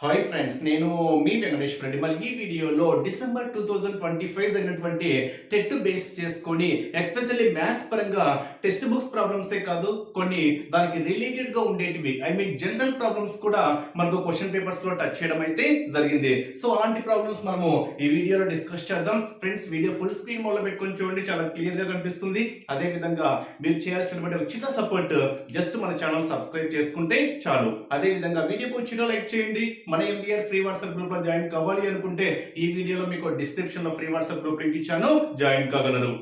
Hi friends, నేను మీ వెంకటేష్ రెడ్డి. మరి ఈ వీడియోలో డిసెంబర్ 2025 జరిగినటువంటి టెట్ బేస్ చేసుకొని ఎస్పెషల్లీ మ్యాథ్స్ పరంగా టెక్స్ట్ బుక్స్ ప్రాబ్లమ్సే కాదు, కొన్ని దానికి రిలేటెడ్ గా ఉండేటివి జనరల్ ప్రాబ్లమ్స్ కూడా మనకు క్వశ్చన్ పేపర్స్ లో టచ్ చేయడం అయితే జరిగింది. సో అలాంటి ప్రాబ్లమ్స్ మనము ఈ వీడియోలో డిస్కస్ చేద్దాం. Friends, video full screen mode లో పెట్టుకొని చూడండి, చాలా క్లియర్ గా కనిపిస్తుంది. అదే విధంగా మీరు చేయాల్సినటువంటి ఒక చిన్న సపోర్ట్, జస్ట్ మన ఛానల్ సబ్స్క్రైబ్ చేసుకుంటే చాలు. అదే విధంగా వీడియోకి వచ్చిన లైక్ చేయండి. మన ఎంబీఆర్ ఫ్రీ వాట్సాప్ గ్రూప్ లో జాయిన్ కావాలి అనుకుంటే ఈ వీడియోలో మీకు డిస్క్రిప్షన్ లో ఫ్రీ వాట్సాప్ గ్రూప్ లింక్ ఇచ్చాను, జాయిన్ కాగలరు.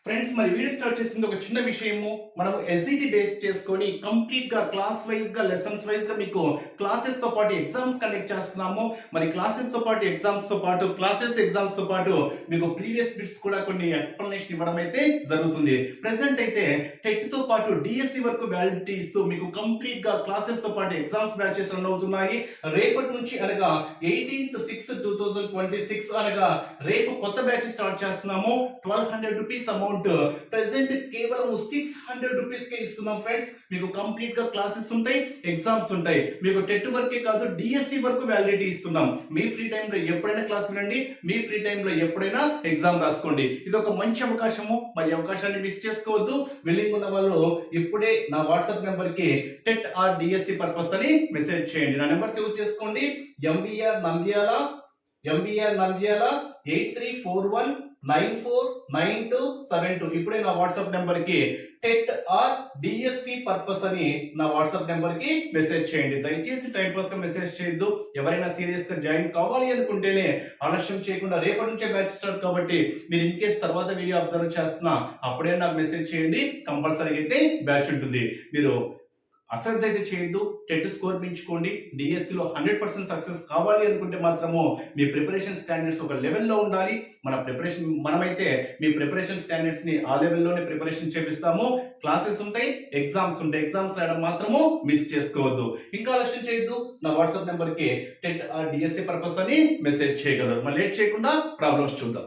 ఫ్రెండ్స్, మరి వీడియో స్టార్ట్ చేసింది ఒక చిన్న విషయము. మనం ఎస్ఈటి బేస్ చేసుకొని కంప్లీట్ గా క్లాస్ వైజ్ గా లెసన్స్ వైజ్ గా మీకు క్లాసెస్ తో పాటు ఎగ్జామ్స్ కండక్ట్ చేస్తున్నాము. మరి క్లాసెస్ తో పాటు ఎగ్జామ్స్ తో పాటు ఎగ్జామ్స్ తో పాటు మీకు ప్రీవియస్ బిట్స్ కూడా కొన్ని ఎక్స్ప్లెనేషన్ ఇవ్వడం అయితే జరుగుతుంది. ప్రెసెంట్ అయితే టెట్ తో పాటు డిఎస్సి వరకు వ్యాలిడిటీ ఇస్తూ మీకు కంప్లీట్ గా క్లాసెస్ తో పాటు ఎగ్జామ్స్ బ్యాచెస్ రన్ అవుతున్నాయి. రేపటి నుంచి అనగా 18/6/2026 అనగా రేపు కొత్త బ్యాచ్ స్టార్ట్ చేస్తున్నాము. 1200 రూపీస్ అమౌంట్ ప్రెసెంట్ కేవలం 600 రూపీస్ కే ఇస్తున్నాం. ఫ్రెండ్స్, మీకు కంప్లీట్ గా క్లాసెస్ ఉంటాయి, ఎగ్జామ్స్ ఉంటాయి. మీకు టెట్ వరకే కాదు, డిఎస్సి వరకు వ్యాలిడిటీ ఇస్తున్నాం. మీ ఫ్రీ టైం లో ఎప్పుడైనా క్లాస్ వినండి, మీ ఫ్రీ టైం లో ఎప్పుడైనా ఎగ్జామ్ రాసుకోండి. ఇది ఒక మంచి అవకాశము. మరి అవకాశాన్ని మిస్ చేసుకోవద్దు. విల్లింగ్ ఉన్న వాళ్ళు ఇప్పుడే నా వాట్సాప్ నెంబర్ కి టెట్ ఆర్ డిఎస్సి పర్పస్ అని మెసేజ్ చేయండి. నా నెంబర్ సేవ్ చేసుకోండి. ఎంబీఆర్ నంద్యాల 8341949272. ఇప్పుడే నా వాట్సాప్ నెంబర్ కి టెట్ ఆర్ డిఎస్సి పర్పస్ అని నా వాట్సాప్ నెంబర్ కి మెసేజ్ చేయండి. దయచేసి టైం పాస్ గా మెసేజ్ చేయొద్దు. ఎవరైనా సీరియస్ గా జాయిన్ కావాలి అనుకుంటేనే ఆలస్యం చేయకుండా, రేపటి నుంచే బ్యాచ్ స్టార్ట్ కాబట్టి మీరు ఇన్ కేస్ తర్వాత వీడియో అబ్జర్వ్ చేస్తున్నా అప్పుడే నాకు మెసేజ్ చేయండి. కంపల్సరీగా అయితే బ్యాచ్ ఉంటుంది. మీరు అశ్రద్ధ అయితే చేయొద్దు. టెట్ స్కోర్ పెంచుకోండి. డిఎస్సిలో 100% సక్సెస్ కావాలి అనుకుంటే మాత్రము మీ ప్రిపరేషన్ స్టాండర్డ్స్ ఒక లెవెల్లో ఉండాలి. మనమైతే మీ ప్రిపరేషన్ స్టాండర్డ్స్ ని ఆ లెవెల్లోనే ప్రిపరేషన్ చేపిస్తాము. క్లాసెస్ ఉంటాయి, ఎగ్జామ్స్ ఉంటాయి. ఎగ్జామ్స్ రాయడం మాత్రము మిస్ చేసుకోవద్దు. ఇంకా ఆలస్యం చేయొద్దు. నా వాట్సాప్ నెంబర్ కి టెట్ ఆర్ డిఎస్సి పర్పస్ అని మెసేజ్ చేయగలరు. మరి లేట్ చేయకుండా ప్రాబ్లమ్స్ చూద్దాం.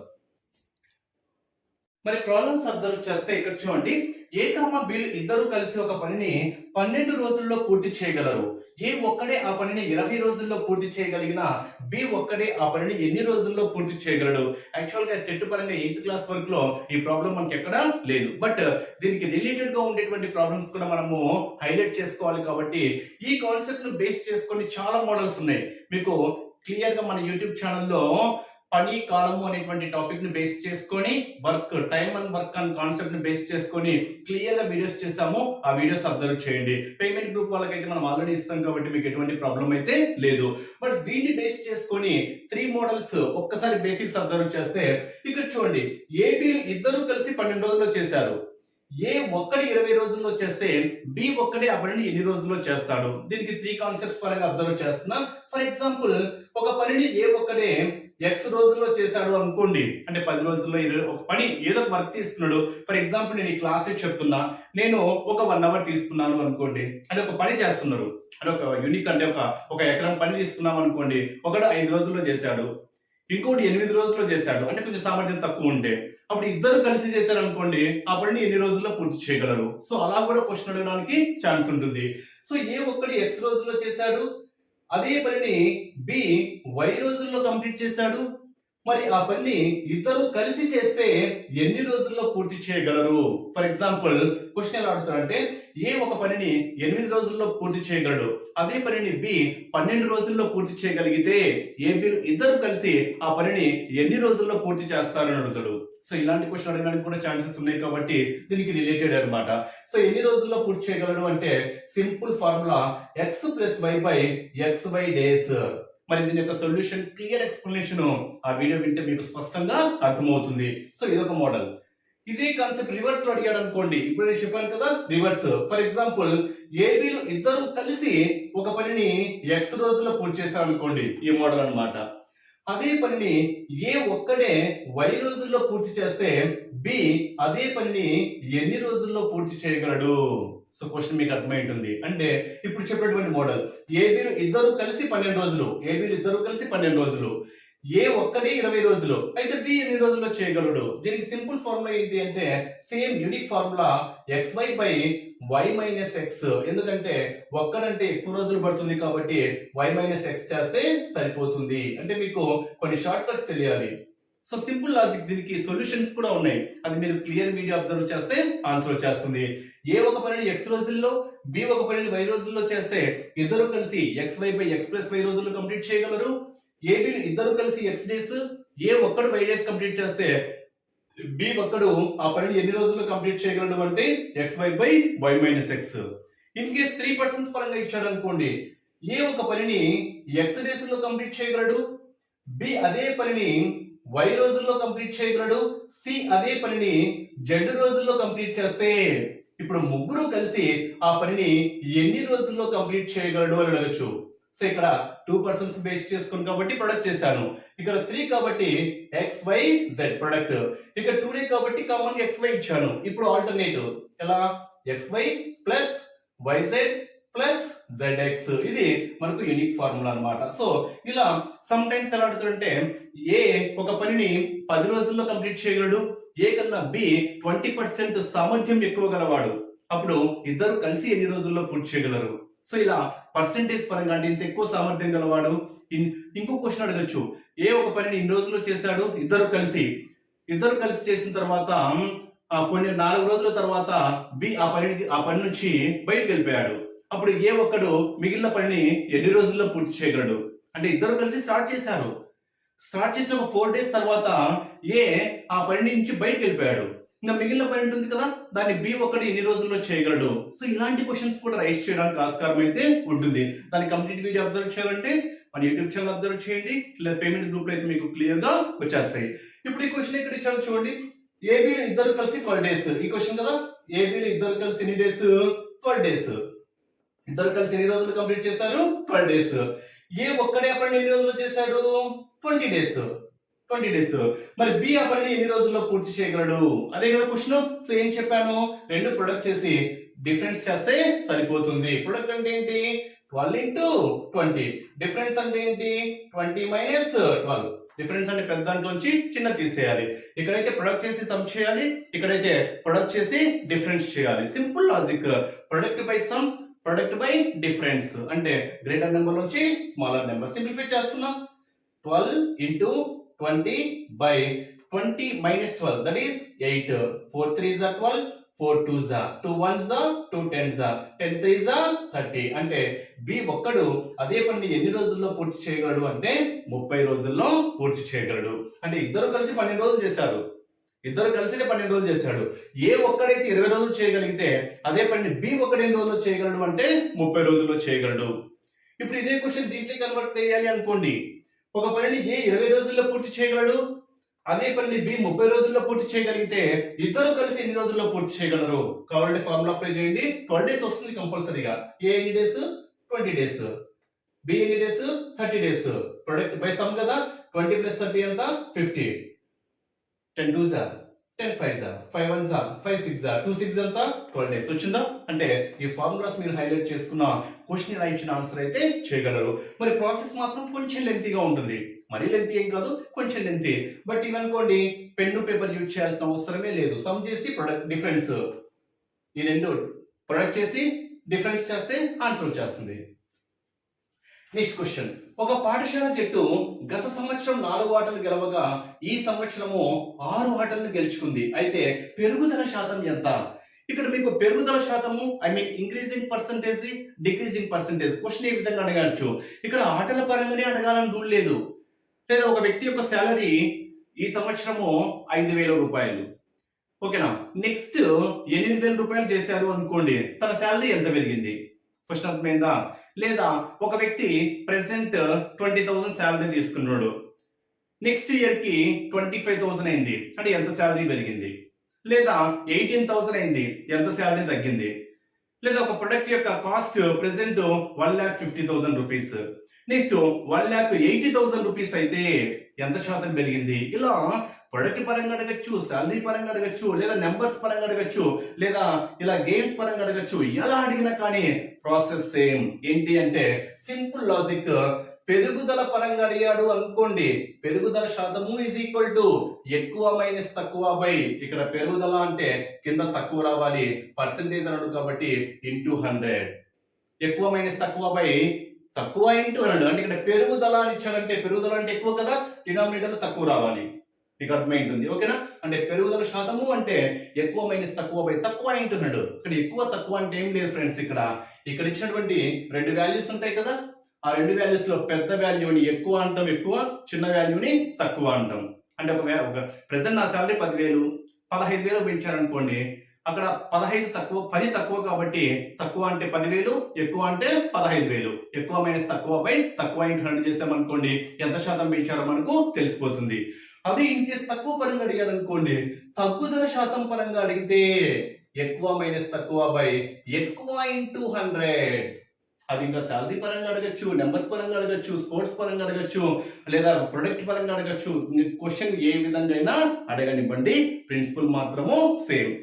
మరి ప్రాబ్లమ్స్ అబ్జర్వ్ చేస్తే ఇక్కడ చూడండి, ఏ కామ బిల్ ఇద్దరు కలిసి ఒక పనిని 12 రోజుల్లో పూర్తి చేయగలరు. ఏ ఒక్కడే ఆ పనిని 20 రోజుల్లో పూర్తి చేయగలిగిన బి ఒక్కడే ఆ పనిని ఎన్ని రోజుల్లో పూర్తి చేయగలడు. యాక్చువల్ గా టెట్ పరంగా 8th క్లాస్ వరకు లో ఈ ప్రాబ్లం మనకి ఎక్కడా లేదు. బట్ దీనికి రిలేటెడ్ గా ఉండేటువంటి ప్రాబ్లమ్స్ కూడా మనము హైలైట్ చేసుకోవాలి. కాబట్టి ఈ కాన్సెప్ట్ ను బేస్ చేసుకొని చాలా మోడల్స్ ఉన్నాయి. మీకు క్లియర్ గా మన యూట్యూబ్ ఛానల్లో పని కాలము అనేటువంటి టాపిక్ ని బేస్ చేసుకొని time and work and concept ని బేస్ చేసుకొని క్లియర్ గా వీడియోస్ చేసాము. ఆ వీడియోస్ అబ్జర్వ్ చేయండి. పేమెంట్ గ్రూప్ వాళ్ళకైతే మనం ఆల్రెడీ ఇస్తాం కాబట్టి మీకు ఎటువంటి ప్రాబ్లం అయితే లేదు. బట్ దీన్ని బేస్ చేసుకొని 3 మోడల్స్ ఒక్కసారి బేసిక్స్ అబ్జర్వ్ చేస్తే ఇక్కడ చూడండి, ఏబి ఇద్దరు కలిసి 12 రోజుల్లో చేశారు. ఏ ఒక్కడి 20 రోజుల్లో చేస్తే బి ఒక్కడే ఆ పనిని ఎన్ని రోజుల్లో చేస్తాడు. దీనికి 3 కాన్సెప్ట్స్ పరంగా అబ్జర్వ్ చేస్తున్నా. ఫర్ ఎగ్జాంపుల్, ఒక పనిని ఏ ఒక్కడే ఎక్స్ రోజుల్లో చేశాడు అనుకోండి, అంటే 10 రోజుల్లో ఒక పని ఏదో వర్క్ తీస్తున్నాడు. ఫర్ ఎగ్జాంపుల్, నేను ఈ క్లాస్ చెప్తున్నా, నేను ఒక 1 అవర్ తీసుకున్నాను అనుకోండి, అంటే ఒక పని చేస్తున్నారు, అంటే ఒక యూనిక్ అంటే ఒక ఎకరం పని తీసుకున్నాం అనుకోండి. ఒకడు 5 రోజుల్లో చేశాడు, ఇంకోటి 8 రోజుల్లో చేశాడు, అంటే కొంచెం సామర్థ్యం తక్కువ ఉంటే. అప్పుడు ఇద్దరు కలిసి చేశారు అనుకోండి, ఆ పనిని ఎన్ని రోజుల్లో పూర్తి చేయగలరు. సో అలా కూడా క్వశ్చన్ అడగడానికి ఛాన్స్ ఉంటుంది. సో ఏ ఒక్కడు ఎక్స్ రోజుల్లో చేశాడు, అదే పనిని బి వై రోజుల్లో కంప్లీట్ చేశాడు. మరి ఆ పనిని ఇద్దరు కలిసి చేస్తే ఎన్ని రోజుల్లో పూర్తి చేయగలరు. ఫర్ ఎగ్జాంపుల్, క్వశ్చన్ ఎలా అడుగుతారంటే, ఏ ఒక పనిని 8 రోజుల్లో పూర్తి చేయగలడు, అదే పనిని బి 12 రోజుల్లో పూర్తి చేయగలిగితే ఏ బి ఇద్దరు కలిసి ఆ పనిని ఎన్ని రోజుల్లో పూర్తి చేస్తారని అడుగుతాడు. సో ఇలాంటి క్వశ్చన్ అడగడానికి కూడా ఛాన్సెస్ ఉన్నాయి కాబట్టి దీనికి రిలేటెడ్ అనమాట. సో ఎన్ని రోజుల్లో పూర్తి చేయగలడు అంటే simple formula x + y / xy days. మరి దీని యొక్క సొల్యూషన్, క్లియర్ ఎక్స్ప్లెనేషన్ ఆ వీడియో వింటే మీకు స్పష్టంగా అర్థమవుతుంది. సో ఇదొక మోడల్. ఇదే కాన్సెప్ట్ రివర్స్ లో అడిగాడు అనుకోండి, ఇప్పుడు నేను చెప్పాను కదా రివర్స్. ఫర్ ఎగ్జాంపుల్, ఏబిలు ఇద్దరు కలిసి ఒక పనిని ఎక్స్ రోజుల్లో పూర్తి చేశారు అనుకోండి, ఈ మోడల్ అన్నమాట. అదే పనిని ఏ ఒక్కడే వై రోజుల్లో పూర్తి చేస్తే బి అదే పనిని ఎన్ని రోజుల్లో పూర్తి చేయగలడు. సో క్వశ్చన్ మీకు అర్థమై ఉంటుంది. అంటే ఇప్పుడు చెప్పినటువంటి మోడల్, ఏబీలు ఇద్దరు కలిసి 12 రోజులు, ఏ ఒక్కడే 20 రోజులు, అయితే బి ఎన్ని రోజుల్లో చేయగలడు. దీనికి సింపుల్ ఫార్ములా ఏంటి అంటే same unique formula xy y minus X, ఎందుకంటే ఒక్కడంటే ఎక్కువ రోజులు పడుతుంది కాబట్టి y మైనస్ ఎక్స్ చేస్తే సరిపోతుంది. అంటే మీకు కొన్ని షార్ట్ కట్స్ తెలియాలి. సో సింపుల్ లాజిక్, దీనికి సొల్యూషన్స్ కూడా ఉన్నాయి. అది మీరు క్లియర్ వీడియో అబ్జర్వ్ చేస్తే ఆన్సర్ వచ్చేస్తుంది. ఏ ఒక పనిని x రోజుల్లో, బి ఒక పనిని y రోజుల్లో చేస్తే ఇద్దరు కలిసి xy by x plus y రోజుల్లో కంప్లీట్ చేయగలరు. ఏబి ఇద్దరు కలిసి x డేస్, ఏ ఒక్కడు y డేస్ కంప్లీట్ చేస్తే బి ఒక్కడు ఆ పనిని ఎన్ని రోజుల్లో కంప్లీట్ చేయగలడు అంటే xy by y minus X. In case 3 persons పరంగా ఇచ్చాడు అనుకోండి, ఏ ఒక పనిని x డేస్ లో కంప్లీట్ చేయగలడు, బి అదే పనిని y రోజుల్లో కంప్లీట్ చేయగలడు, సి అదే పనిని z రోజుల్లో కంప్లీట్ చేస్తే ఇప్పుడు ముగ్గురు కలిసి ఆ పనిని ఎన్ని రోజుల్లో కంప్లీట్ చేయగలడు అని అడగచ్చు. సో ఇక్కడ 2 పర్సన్స్ బేస్ చేసుకుని కాబట్టి ప్రొడక్ట్ చేశాను. ఇక్కడ 3 కాబట్టి XYZ ప్రొడక్ట్. ఇక్కడ 2 కాబట్టి కామన్ XY ఇచ్చాను. ఇప్పుడు ఆల్టర్నేటివ్ ఎలా, XY plus YZ plus ZX, ఇది మనకు యూనిక్ ఫార్ములా అన్నమాట. సో ఇలా సమ్ టైమ్స్ ఎలా అడుగుతుంటే ఏ ఒక పనిని 10 రోజుల్లో కంప్లీట్ చేయగలడు, ఏ కన్నా బి 20% సామర్థ్యం ఎక్కువ గలవాడు, అప్పుడు ఇద్దరు కలిసి ఎన్ని రోజుల్లో పూర్తి చేయగలరు. సో ఇలా పర్సెంటేజ్ పరంగా అంటే ఇంత ఎక్కువ సామర్థ్యం గలవాడు. ఇంకో క్వశ్చన్ అడగచ్చు, ఏ ఒక పనిని ఇన్ని రోజుల్లో చేశాడు, ఇద్దరు కలిసి చేసిన తర్వాత కొన్ని 4 రోజుల తర్వాత బి ఆ పని నుంచి బయటకు వెళ్ళిపోయాడు, అప్పుడు ఏ ఒక్కడు మిగిలిన పనిని ఎన్ని రోజుల్లో పూర్తి చేయగలడు. అంటే ఇద్దరు కలిసి స్టార్ట్ చేసిన ఒక 4 డేస్ తర్వాత ఏ ఆ పని నుంచి బయటకు వెళ్ళిపోయాడు, ఇంకా మిగిలిన పని ఉంటుంది కదా, దాన్ని బి ఒక్కడు ఎన్ని రోజుల్లో చేయగలడు. సో ఇలాంటి క్వశ్చన్స్ కూడా రైజ్ చేయడానికి ఆస్కారం అయితే ఉంటుంది. దాని కంప్లీట్ వీడియో అబ్జర్వ్ చేయాలంటే మన యూట్యూబ్ ఛానల్ అబ్జర్వ్ చేయండి, లేదా పేమెంట్ గ్రూప్ లో అయితే మీకు క్లియర్ గా వచ్చేస్తాయి. ఇప్పుడు ఈ క్వశ్చన్ ఇక్కడ ఇచ్చాడు చూడండి, ఏబి ఇద్దరు కలిసి 12 డేస్. ఈ క్వశ్చన్ కదా, ఏబి ఇద్దరు కలిసి ఎన్ని డేస్, 12 డేస్. ఇద్దరు కలిసి ఎన్ని రోజులు కంప్లీట్ చేశారు, 12 డేస్. ఏ ఒక్కడే ఆ పని ఎన్ని రోజుల్లో చేశాడు, 20 డేస్. మరి బి ఆ పనిని ఎన్ని రోజుల్లో పూర్తి చేయగలడు, అదే కదా క్వశ్చన్. సో ఏం చెప్పాను, రెండు ప్రొడక్ట్ చేసి డిఫరెన్స్ చేస్తే సరిపోతుంది. ప్రొడక్ట్ అంటే ఏంటి, 12 into 20. డిఫరెన్స్ అంటే ఏంటి, 20 మైనస్ 12. డిఫరెన్స్ అంటే పెద్ద దాంట్లోంచి చిన్న తీసేయాలి. ఇక్కడైతే ప్రొడక్ట్ చేసి సమ్ చేయాలి, ఇక్కడైతే ప్రొడక్ట్ చేసి డిఫరెన్స్ చేయాలి. Simple logic. Product by some, product by difference, అంటే గ్రేటర్ నెంబర్ నుంచి స్మాలర్ నెంబర్. సింప్లిఫై చేస్తున్నాం. 12 into 20 by 20 minus 12, that is 8. 4 3s are 12, 4 2s are 2 1s are 2 10s are 10 3s are 30. అంటే B ఒక్కడు అదే పని ఎన్ని రోజుల్లో పూర్తి చేయగలడు అంటే 30 రోజుల్లో పూర్తి చేయగలడు. అంటే ఇద్దరు కలిసి 12 రోజులు చేశారు, ఏ ఒక్కడైతే 20 రోజులు చేయగలిగితే అదే పని బి ఒక్కడు ఎన్ని రోజుల్లో చేయగలడు అంటే 30 రోజుల్లో చేయగలడు. ఇప్పుడు ఇదే క్వశ్చన్ దీంట్లో కన్వర్ట్ చేయాలి అనుకోండి, ఒక పనిని ఏ 20 రోజుల్లో పూర్తి చేయగలడు, అదే పనిని బి 30 రోజుల్లో పూర్తి చేయగలిగితే ఇద్దరు కలిసి ఎన్ని రోజుల్లో పూర్తి చేయగలరు. కావాలంటే ఫార్ములా అప్లై చేయండి, 12 డేస్ వస్తుంది కంపల్సరీగా. ఏ ఎన్ని డేస్, 20 డేస్, బి ఎన్ని days, 30 days. Product by some కదా, 20 ప్లస్ 30 ఎంత, 50. 10 2s are 10 5s are 5 1s are 5 6s are 2 6 అంతా 12 డేస్ వచ్చిందా. అంటే ఈ ఫార్ములాస్ మీరు హైలైట్ చేసుకున్న క్వశ్చన్ ఇలా ఇచ్చిన ఆన్సర్ అయితే చేయగలరు. మరి ప్రాసెస్ మాత్రం కొంచెం లెంతీగా ఉంటుంది, మరీ లెంతీ ఏం కాదు, కొంచెం లెంతీ. బట్ ఇవనుకోండి పెన్ను పేపర్ యూజ్ చేయాల్సిన అవసరమే లేదు. సమ్ చేసి ప్రొడక్ట్ డిఫరెన్స్, ఈ రెండు ప్రొడక్ట్ చేసి డిఫరెన్స్ చేస్తే ఆన్సర్ వచ్చేస్తుంది. నెక్స్ట్ క్వశ్చన్, ఒక పాఠశాల జట్టు గత సంవత్సరం 4 ఆటలు గెలవగా ఈ సంవత్సరము 6 ఆటలను గెలుచుకుంది. అయితే పెరుగుదల శాతం ఎంత? ఇక్కడ మీకు పెరుగుదల శాతము increasing percentage, decreasing percentage question ఏ విధంగా అడగచ్చు. ఇక్కడ ఆటల పరంగానే అడగాలని రూల్ లేదు. లేదా ఒక వ్యక్తి యొక్క శాలరీ ఈ సంవత్సరము 5,000 రూపాయలు, ఓకేనా, నెక్స్ట్ 8,000 రూపాయలు చేశారు అనుకోండి, తన శాలరీ ఎంత పెరిగింది, క్వశ్చన్ అర్థమైందా. లేదా ఒక వ్యక్తి ప్రెసెంట్ 20,000 శాలరీ తీసుకున్నాడు, నెక్స్ట్ ఇయర్ కి 25,000 అయింది అంటే ఎంత శాలరీ పెరిగింది. లేదా 18,000 అయింది, ఎంత శాలరీ తగ్గింది. లేదా ఒక ప్రొడక్ట్ యొక్క cost present 1,50,000 rupees, next 1,80,000 rupees అయితే ఎంత శాతం పెరిగింది. ఇలా ప్రొడక్ట్ పరంగా అడగచ్చు, శాలరీ పరంగా అడగచ్చు, లేదా నెంబర్స్ పరంగా అడగచ్చు, లేదా ఇలా గేమ్స్ పరంగా అడగచ్చు. ఎలా అడిగినా కానీ ప్రాసెస్ సేమ్. ఏంటి అంటే సింపుల్ లాజిక్. పెరుగుదల పరంగా అడిగాడు అనుకోండి, పెరుగుదల శాతము ఈజ్ ఈక్వల్ టు ఎక్కువ మైనస్ తక్కువ బై, ఇక్కడ పెరుగుదల అంటే కింద తక్కువ రావాలి, పర్సెంటేజ్ అన్నాడు కాబట్టి ఇంటూ 100, ఎక్కువ మైనస్ తక్కువ బై తక్కువ ఇంటూ 100, అంటే ఇక్కడ పెరుగుదల అని ఇచ్చాడంటే పెరుగుదల అంటే ఎక్కువ కదా, డినామినేటర్ తక్కువ రావాలి, మీకు అర్థమైంటుంది. ఓకేనా? అంటే పెరుగుదల శాతము అంటే ఎక్కువ మైనస్ తక్కువ బై తక్కువ ఇంటూ 100. ఇక్కడ ఎక్కువ తక్కువ అంటే ఏం లేదు ఫ్రెండ్స్, ఇక్కడ ఇచ్చినటువంటి రెండు వాల్యూస్ ఉంటాయి కదా, ఆ రెండు వాల్యూస్ లో పెద్ద వాల్యూని ఎక్కువ అంటాం, ఎక్కువ, చిన్న వాల్యూని తక్కువ అంటాం. అంటే ఒక ప్రెసెంట్ నా శాలరీ 10,000, 15,000 పెంచారనుకోండి, అక్కడ 15 తక్కువ, 10 తక్కువ కాబట్టి తక్కువ అంటే 10,000, ఎక్కువ అంటే 15,000, ఎక్కువ మైనస్ తక్కువ బై తక్కువ ఇంటూ 100 చేసామనుకోండి ఎంత శాతం పెంచారో మనకు తెలిసిపోతుంది. అది ఇన్ కేస్ తక్కువ పరంగా అడిగాడు అనుకోండి, తగ్గుదల శాతం పరంగా అడిగితే ఎక్కువ మైనస్ తక్కువ బై ఎక్కువ ఇంటూ 100, అది ఇంకా శాలరీ పరంగా అడగచ్చు, నెంబర్స్ పరంగా అడగచ్చు, స్పోర్ట్స్ పరంగా అడగచ్చు, లేదా ప్రొడక్ట్ పరంగా అడగచ్చు. క్వశ్చన్ ఏ విధంగా అయినా అడగనివ్వండి, ప్రిన్సిపల్ మాత్రము సేమ్.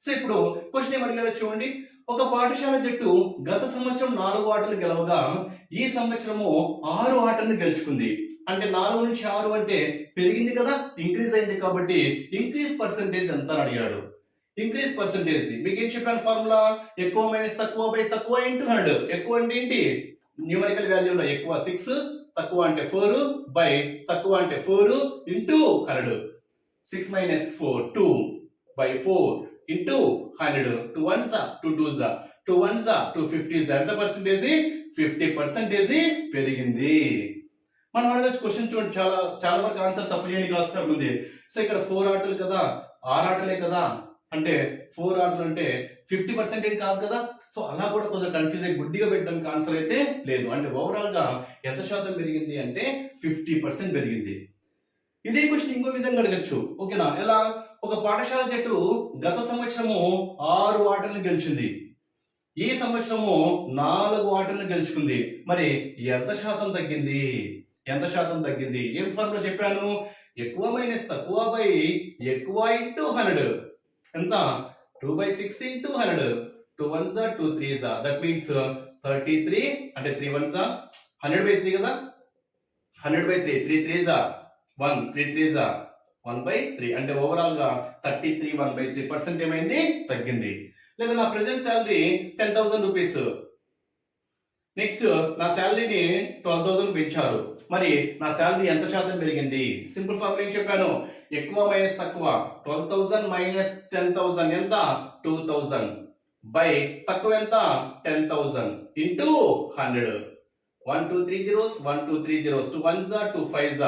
సో ఇప్పుడు క్వశ్చన్ ఏమడిగాడో చూడండి. ఒక పాఠశాల జట్టు గత సంవత్సరం 4 ఆటలు గెలవగా ఈ సంవత్సరము 6 ఆటలను గెలుచుకుంది. అంటే 4 నుంచి 6 అంటే పెరిగింది కదా, ఇంక్రీజ్ అయింది కాబట్టి ఇంక్రీజ్ పర్సెంటేజ్ ఎంత అని అడిగాడు. ఇంక్రీజ్ పర్సెంటేజ్ మీకు ఏం చెప్పాను ఫార్ములా, ఎక్కువ మైనస్ తక్కువ బై తక్కువ ఇంటూ 100. ఎక్కువ అంటే ఏంటి, న్యూమరికల్ వాల్యూలో ఎక్కువ 6, తక్కువ అంటే 4 బై తక్కువ అంటే 4 into 100. 6 minus 4 2 by 4 into 100. 2 1s 2 2s 2 1s 2 50s, ఎంత పర్సెంటేజ్, 50% పెరిగింది. మనం అడగచ్చు క్వశ్చన్ చూడండి, చాలా వరకు ఆన్సర్ తప్పు చేయడానికి ఆస్కారం ఉంది. సో ఇక్కడ 4 ఆటలు కదా, 6 ఆటలే కదా, అంటే 4 ఆటలు అంటే 50% కాదు కదా. సో అలా కూడా కొంచెం కన్ఫ్యూజ్ అయ్యి గుడ్డిగా పెట్టడానికి ఆన్సర్ అయితే లేదు. అంటే ఓవరాల్ గా ఎంత శాతం పెరిగింది అంటే 50% పెరిగింది. ఇదే క్వశ్చన్ ఇంకో విధంగా అడగచ్చు. ఓకేనా? ఎలా, ఒక పాఠశాల జట్టు గత సంవత్సరము 6 ఆటలను గెలిచింది, ఈ సంవత్సరము 4 ఆటలను గెలుచుకుంది, మరి ఎంత శాతం తగ్గింది, ఎంత శాతం తగ్గింది? ఏం ఫార్ములా చెప్పాను, ఎక్కువ మైనస్ తక్కువ బై ఎక్కువ ఇంటూ 100, ఎంత 2/6 into 100, 2 1s 2 3s, that means 33, అంటే 3 1s 100/3 కదా, 100/3, 3 3s 1, 3 3s 1/3, అంటే ఓవరాల్ గా 33 1/3% ఏమైంది, తగ్గింది. లేదా నా ప్రెసెంట్ శాలరీ 10,000 రూపీస్, నెక్స్ట్ నా శాలరీని 12,000 పెంచారు, మరి నా శాలరీ ఎంత శాతం పెరిగింది? సింపుల్ ఫార్ములా ఏం చెప్పాను, ఎక్కువ మైనస్ తక్కువ, 12,000 మైనస్ 10,000 ఎంత, 2,000 బై తక్కువ ఎంత, 10,000 into 100. 1 2 3 zeros, 1 2 3 zeros, 2 1s 2 5s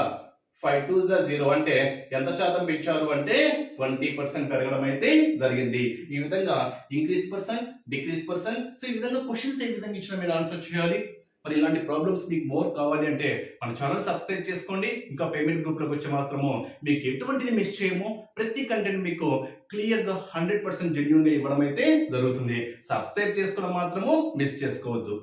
5 2s 0, అంటే ఎంత శాతం పెంచారు అంటే 20% పెరగడం అయితే జరిగింది. ఈ విధంగా increase percent, decrease percent, so ఈ విధంగా క్వశ్చన్స్ ఏ విధంగా ఇచ్చినా మీరు ఆన్సర్ చేయాలి. మరి ఇలాంటి ప్రాబ్లమ్స్ మీకు మోర్ కావాలి అంటే మన ఛానల్ సబ్స్క్రైబ్ చేసుకోండి. ఇంకా పేమెంట్ గ్రూప్ లోకి వచ్చే మాత్రము మీకు ఎటువంటిది మిస్ చేయము, ప్రతి కంటెంట్ మీకు క్లియర్ గా 100% జెన్యూన్ గా ఇవ్వడం అయితే జరుగుతుంది. సబ్స్క్రైబ్ చేసుకోవడం మాత్రము మిస్ చేసుకోవద్దు.